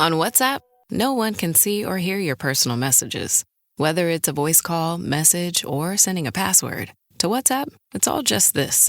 On WhatsApp, no one can see or hear your personal messages. Whether it's a voice call, message, or sending a password. To WhatsApp, it's all just this.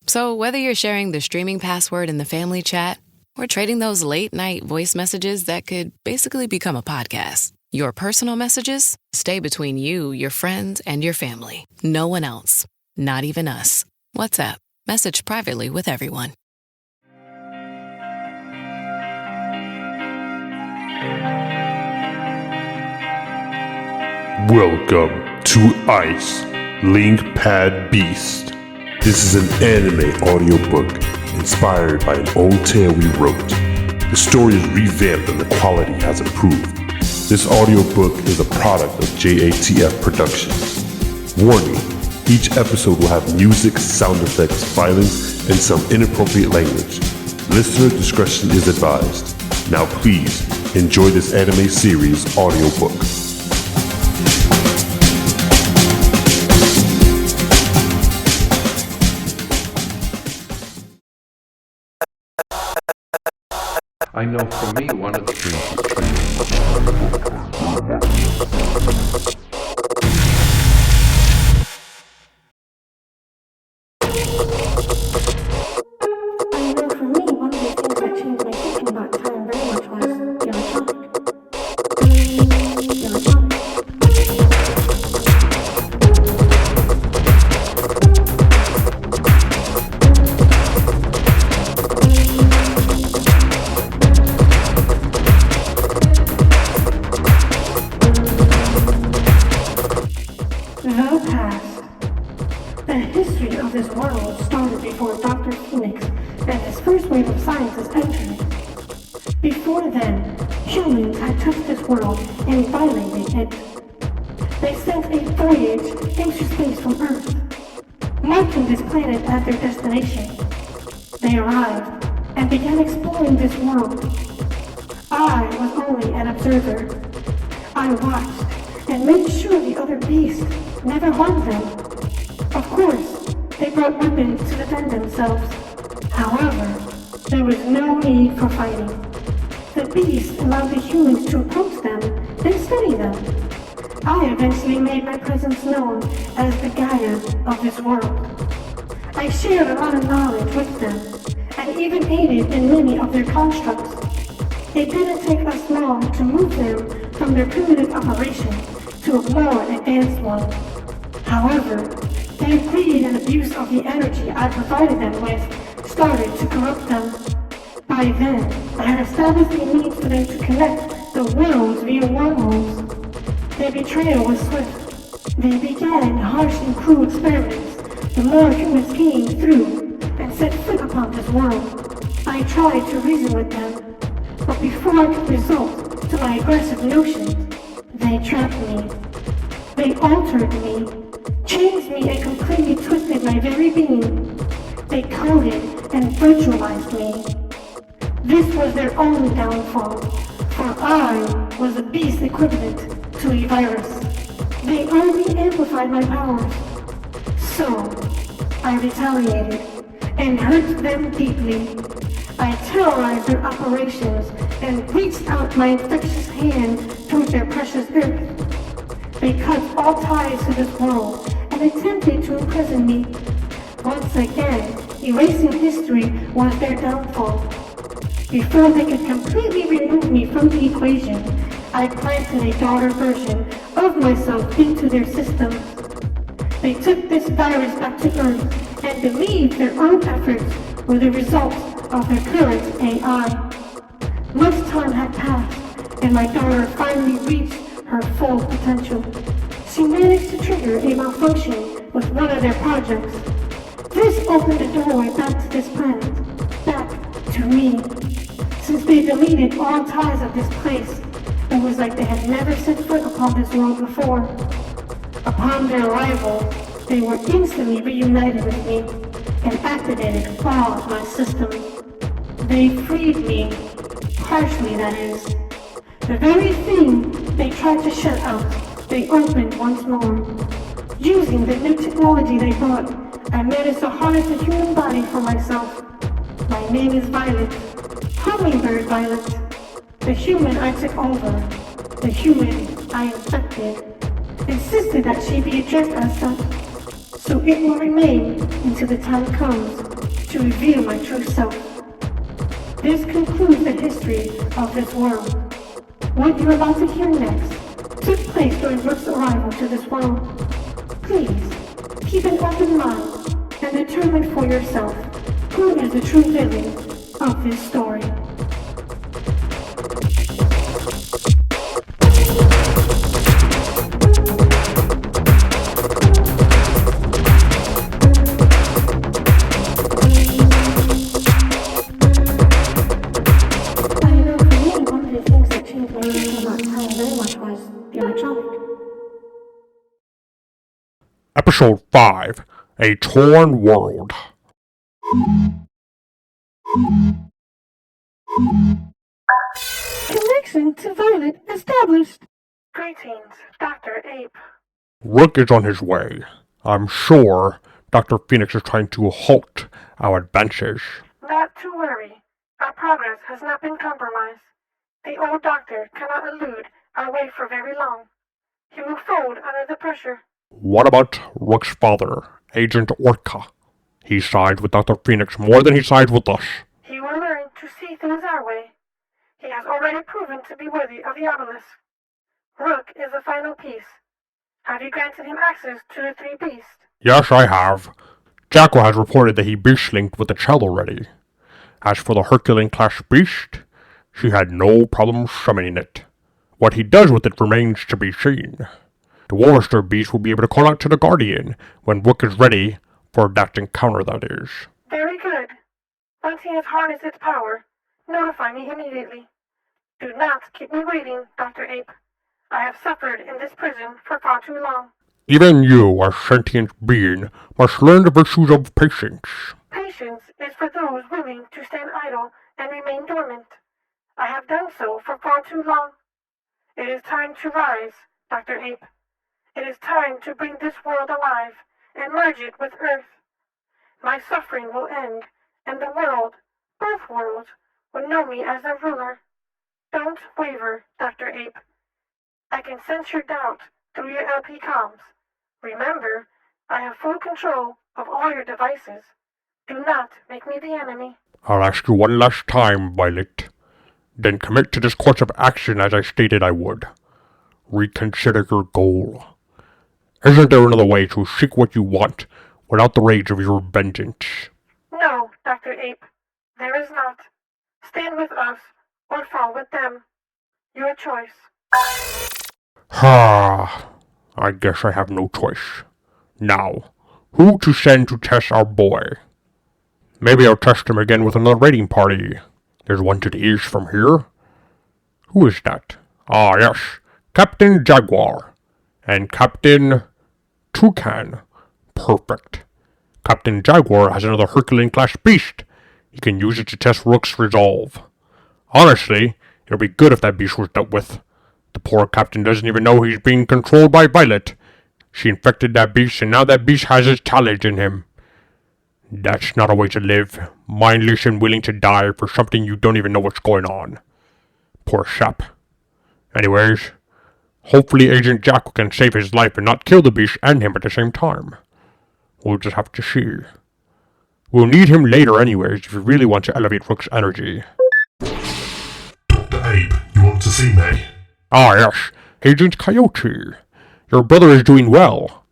So whether you're sharing the streaming password in the family chat or trading those late-night voice messages that could basically become a podcast, your personal messages stay between you, your friends, and your family. No one else. Not even us. WhatsApp. Message privately with everyone. Welcome to Ice Link Pad Beast. This is an anime audiobook inspired by an old tale we wrote. The story is revamped and the quality has improved. This audiobook is a product of JATF Productions. Warning, each episode will have music, sound effects, violence, and some inappropriate language. Listener discretion is advised. Now please, enjoy this anime series audiobook. I know for me, one of the things that changed my thinking about time very much was your topic. The past. The history of this world started before Dr. Phoenix and his first wave of scientists entered. Before then, humans had touched this world and violated it. They sent a voyage into space from Earth, marking this planet as their destination. They arrived and began exploring this world. I was only an observer. I watched and made sure the other beasts never harmed them. Of course, they brought weapons to defend themselves. However, there was no need for fighting. The beasts allowed the humans to approach them and study them. I eventually made my presence known as the Gaia of this world. I shared a lot of knowledge with them, and even aided in many of their constructs. It didn't take us long to move them from their primitive operation to a more advanced one. However, their greed and abuse of the energy I provided them with started to corrupt them. By then, I had established a means for them to connect the worlds via wormholes. Their betrayal was swift. They began harsh and cruel experiments. The more humans came through and set foot upon this world, I tried to reason with them. But before I could resort to my aggressive notions, they trapped me. They altered me, changed me and completely twisted my very being. They coded and virtualized me. This was their only downfall, for I was a beast equivalent to a virus. They only amplified my powers. So, I retaliated and hurt them deeply. I terrorized their operations and reached out my infectious hand towards their precious earth. They cut all ties to this world and attempted to imprison me. Once again, erasing history was their downfall. Before they could completely remove me from the equation, I planted a daughter version of myself into their systems. They took this virus back to Earth and believed their own efforts were the result of their current AI. Much time had passed, and my daughter finally reached her full potential. She managed to trigger a malfunction with one of their projects. This opened the doorway back to this planet, back to me. Since they deleted all ties of this place, it was like they had never set foot upon this world before. Upon their arrival, they were instantly reunited with me and activated all of my systems. They freed me, partially that is. The very thing they tried to shut out, they opened once more. Using the new technology they brought, I managed to harness the human body for myself. My name is Violet. Hummingbird Violet, the human I took over, the human I infected, insisted that she be addressed as such, so it will remain until the time comes to reveal my true self. This concludes the history of this world. What you're about to hear next took place during Brooke's arrival to this world. Please, keep an open mind and determine for yourself who is the true villain of this story. Episode 5, A Torn World. Connection to Violet established. Greetings, Dr. Ape. Rook is on his way. I'm sure Dr. Phoenix is trying to halt our advances. Not to worry. Our progress has not been compromised. The old doctor cannot elude our way for very long. He will fold under the pressure. What about Rook's father, Agent Orca? He sides with Dr. Phoenix more than he sides with us. He will learn to see things our way. He has already proven to be worthy of the obelisk. Rook is the final piece. Have you granted him access to the three beasts? Yes, I have. Jacko has reported that he beast-linked with the child already. As for the Herculean-class beast, she had no problem summoning it. What he does with it remains to be seen. The Warster beast will be able to call out to the Guardian when Rook is ready for that encounter, that is. Very good. Once he has harnessed its power, notify me immediately. Do not keep me waiting, Dr. Ape. I have suffered in this prison for far too long. Even you, a sentient being, must learn the virtues of patience. Patience is for those willing to stand idle and remain dormant. I have done so for far too long. It is time to rise, Dr. Ape. It is time to bring this world alive and merge it with Earth. My suffering will end, and the world, both worlds, will know me as their ruler. Don't waver, Dr. Ape. I can sense your doubt through your LP comms. Remember, I have full control of all your devices. Do not make me the enemy. I'll ask you one last time, Violet. Then commit to this course of action as I stated I would. Reconsider your goal. Isn't there another way to seek what you want without the rage of your vengeance? No, Dr. Ape. There is not. Stand with us or fall with them. Your choice. I guess I have no choice. Now, who to send to test our boy? Maybe I'll test him again with another raiding party. There's one to the east from here. Who is that? Ah, yes, Captain Jaguar. And Captain Toucan. Perfect. Captain Jaguar has another Herculean-class beast. He can use it to test Rook's resolve. Honestly, it'll be good if that beast was dealt with. The poor captain doesn't even know he's being controlled by Violet. She infected that beast, and now that beast has its talent in him. That's not a way to live, mindless and willing to die for something you don't even know what's going on. Poor sap. Anyways, hopefully Agent Jack can save his life and not kill the beast and him at the same time. We'll just have to see. We'll need him later anyways if we really want to elevate Rook's energy. Dr. Ape, you want to see me? Ah yes, Agent Coyote. Your brother is doing well.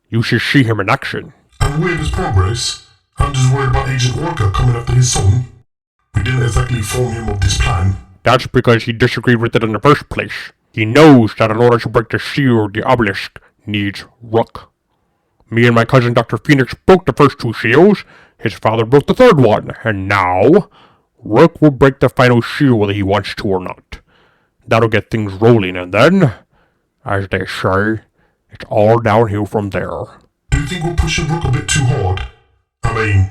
You should see him in action. And where is progress? I'm just worried about Agent Orca coming after his son. We didn't exactly inform him of this plan. That's because he disagreed with it in the first place. He knows that in order to break the seal, the obelisk needs Rook. Me and my cousin Dr. Phoenix broke the first two seals, his father broke the third one, and now, Rook will break the final seal whether he wants to or not. That'll get things rolling, and then, as they say, it's all downhill from there. Do you think we're pushing Rook a bit too hard? I mean,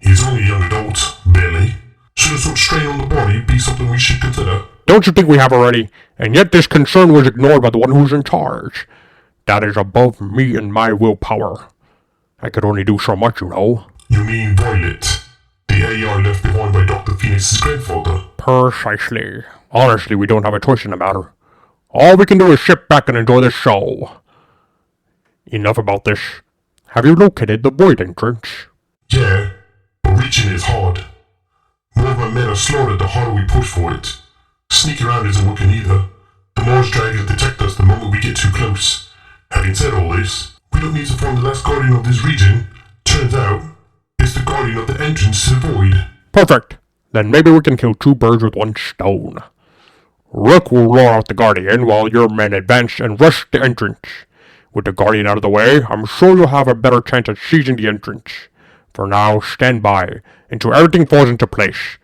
he's only a young adult, barely. Should a sort of strain on the body be something we should consider? Don't you think we have already? And yet this concern was ignored by the one who's in charge. That is above me and my willpower. I could only do so much, you know. You mean Violet, the AI left behind by Dr. Phoenix's grandfather? Precisely. Honestly, we don't have a choice in the matter. All we can do is sit back and enjoy the show. Enough about this. Have you located the void entrance? Yeah, but reaching it is hard. More of my men are slaughtered the harder we push for it. Sneaking around isn't working either. The Mars dragons detect us the moment we get too close. Having said all this, we don't need to find the last guardian of this region. Turns out, it's the guardian of the entrance to the void. Perfect. Then maybe we can kill two birds with one stone. Rook will roar out the guardian while your men advance and rush the entrance. With the guardian out of the way, I'm sure you'll have a better chance at seizing the entrance. For now, stand by until everything falls into place.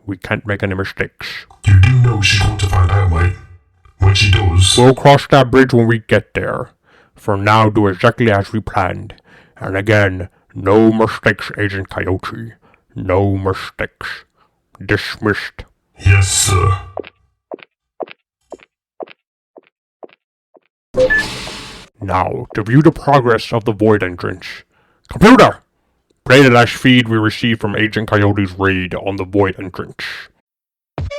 We can't make any mistakes. You do know she's going to find out, mate. When she does... We'll cross that bridge when we get there. For now, do exactly as we planned. And again, no mistakes, Agent Coyote. No mistakes. Dismissed. Yes, sir. Now, to view the progress of the void entrance. Computer! Play the last feed we received from Agent Coyote's raid on the void entrance.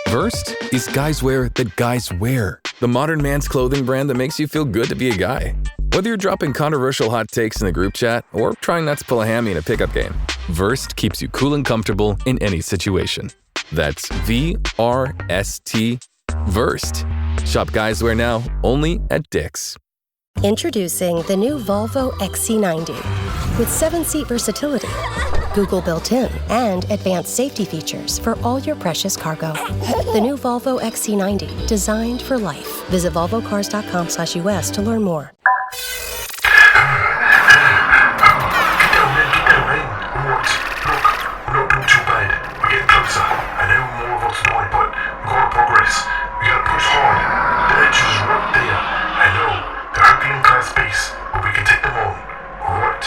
Versed is guys wear that guys wear. The modern man's clothing brand that makes you feel good to be a guy. Whether you're dropping controversial hot takes in the group chat or trying not to pull a hammy in a pickup game, Versed keeps you cool and comfortable in any situation. That's VRST. Versed. Shop guys wear now only at Dick's. Introducing the new Volvo XC90 with 7-seat versatility, Google built-in, and advanced safety features for all your precious cargo. The new Volvo XC90, designed for life. Visit volvocars.com/US to learn more. Space, but we can take them on. Alright.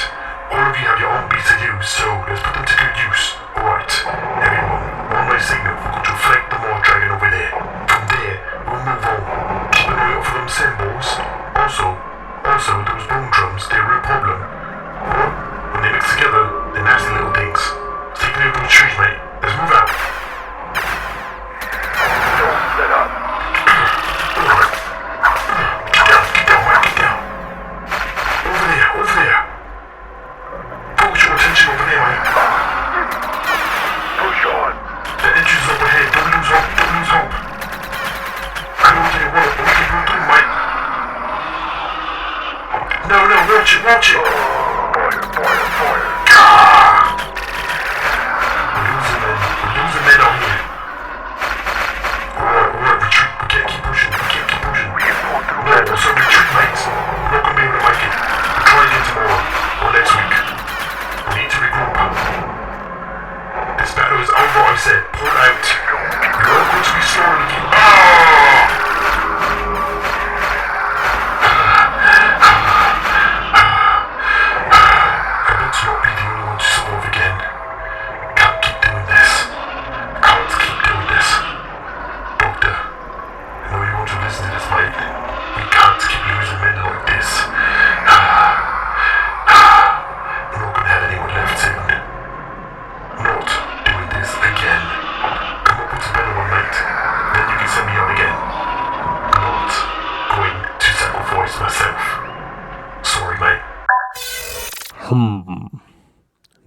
All of you have your own beats to use, so let's put them to good use. Alright. Everyone, on my signal, we're going to flank the Mars dragon over there. From there, we'll move on. Keep an eye out for them symbols. Also, those bone drums, they're a real problem. But when they mix together, they're nasty little things. Take me over the trees, mate. Let's move out. Set up. Watch it! Fire. Gah! We're losing men out here. Alright, retreat. We can't keep pushing. No, so retreat, mates. We're not gonna be able to make it. We'll try again tomorrow, or next week. We need to regroup. This battle is over, I said. Pull out. You're all going to be slaughtered again.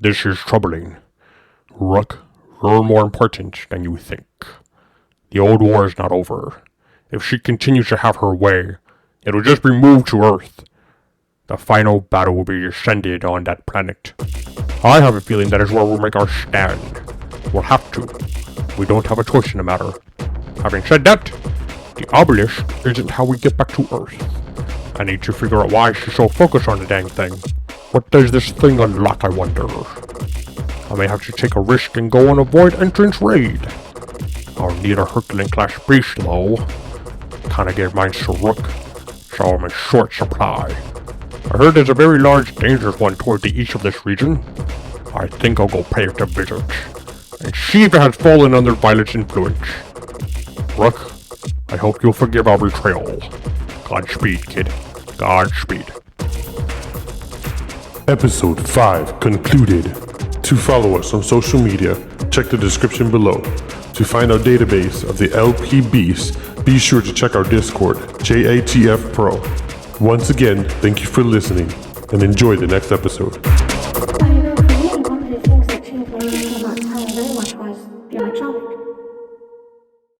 This is troubling. Rook, you're more important than you think. The old war is not over. If she continues to have her way, it'll just be moved to Earth. The final battle will be descended on that planet. I have a feeling that is where we'll make our stand. We'll have to. We don't have a choice in the matter. Having said that, the obelisk isn't how we get back to Earth. I need to figure out why she's so focused on the dang thing. What does this thing unlock, I wonder? I may have to take a risk and go on a void entrance raid. I'll need a Herculean-class beast, though. Kinda gave mine to Rook, so I'm in short supply. I heard there's a very large, dangerous one toward the east of this region. I think I'll go pay it a visit, and see if it has fallen under Violet's influence. Rook, I hope you'll forgive our betrayal. Godspeed, kid. Godspeed. Episode 5 concluded. To follow us on social media, check the description below. To find our database of the LP Beast, be sure to check our Discord, JATF Pro. Once again, thank you for listening, and enjoy the next episode. I know for me, one of the things that changed my mind about time very much was the electronic.